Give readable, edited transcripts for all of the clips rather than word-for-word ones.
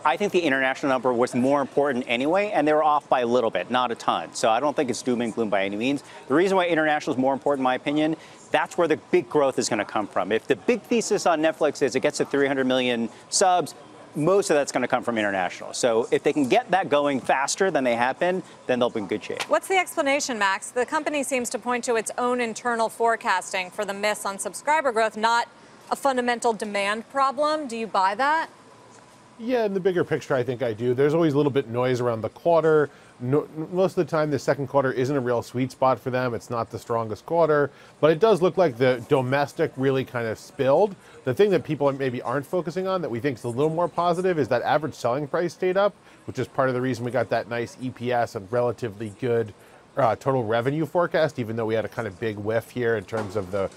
I think the international number was more important anyway, and they were off by a little bit, not a ton. So I don't think it's doom and gloom by any means. The reason why international is more important, in my opinion, that's where the big growth is going to come from. If the big thesis on Netflix is it gets to 300 million subs, most of that's going to come from international. So if they can get that going faster than they have been, then they'll be in good shape. What's the explanation, Max? The company seems to point to its own internal forecasting for the miss on subscriber growth, not a fundamental demand problem. Do you buy that? Yeah, in the bigger picture, I think I do. There's always a little bit noise around the quarter. No, most of the time, the second quarter isn't a real sweet spot for them. It's not the strongest quarter, but it does look like the domestic really kind of spilled. The thing that people maybe aren't focusing on that we think is a little more positive is that average selling price stayed up, which is part of the reason we got that nice EPS and relatively good total revenue forecast, even though we had a kind of big whiff here in terms of the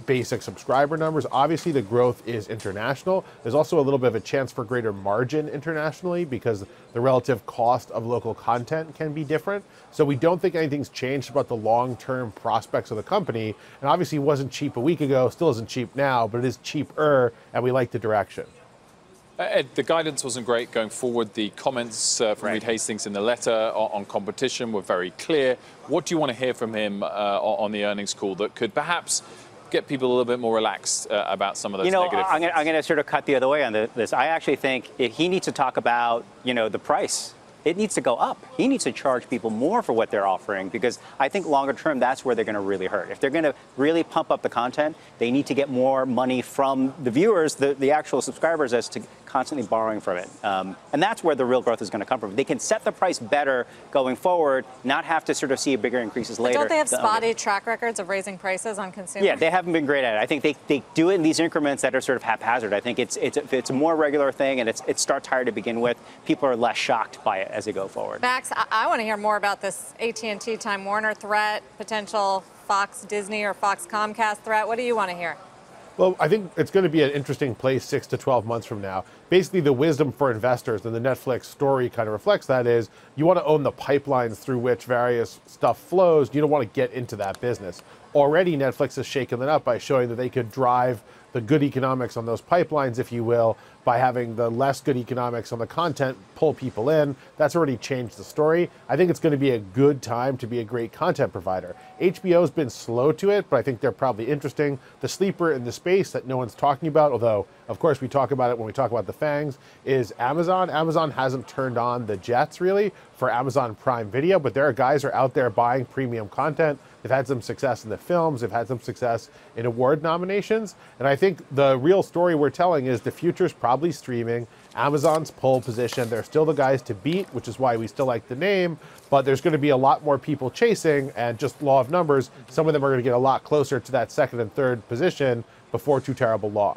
basic subscriber numbers. Obviously, the growth is international. There's also a little bit of a chance for greater margin internationally because the relative cost of local content can be different. So we don't think anything's changed about the long-term prospects of the company. And obviously, it wasn't cheap a week ago, still isn't cheap now, but it is cheaper, and we like the direction. Ed, the guidance wasn't great going forward. The comments from Reed Hastings in the letter on competition were very clear. What do you want to hear from him on the earnings call that could perhaps get people a little bit more relaxed about some of those negative things? I'm going to sort of cut the other way on this. I actually think he needs to talk about, the price. It needs to go up. He needs to charge people more for what they're offering because I think longer term, that's where they're going to really hurt. If they're going to really pump up the content, they need to get more money from the viewers, the actual subscribers, as to constantly borrowing from it. And that's where the real growth is going to come from. They can set the price better going forward, not have to sort of see bigger increases later. But don't they have spotty track records of raising prices on consumers? Yeah, they haven't been great at it. I think they do it in these increments that are sort of haphazard. I think it's a more regular thing, and it starts higher to begin with. People are less shocked by it as they go forward. Max, I want to hear more about this AT&T Time Warner threat, potential Fox Disney or Fox Comcast threat. What do you want to hear? Well, I think it's going to be an interesting place 6 to 12 months from now. Basically, the wisdom for investors, and the Netflix story kind of reflects that, is you want to own the pipelines through which various stuff flows. You don't want to get into that business. Already, Netflix has shaken it up by showing that they could drive the good economics on those pipelines, if you will, by having the less good economics on the content pull people in. That's already changed the story. I think it's going to be a good time to be a great content provider. HBO's been slow to it, but I think they're probably interesting. The sleeper in the space that no one's talking about, although, of course, we talk about it when we talk about the FANGs, is Amazon. Amazon hasn't turned on the jets, really, for Amazon Prime Video, but there are guys who are out there buying premium content. They've had some success in the films. They've had some success in award nominations. And I think the real story we're telling is the future's probably streaming. Amazon's pole position. They're still the guys to beat, which is why we still like the name. But there's going to be a lot more people chasing, and just law of numbers, some of them are going to get a lot closer to that second and third position before too terrible long.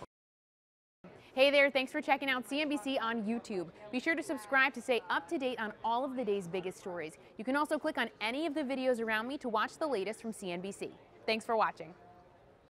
Hey there, thanks for checking out CNBC on YouTube. Be sure to subscribe to stay up to date on all of the day's biggest stories. You can also click on any of the videos around me to watch the latest from CNBC. Thanks for watching.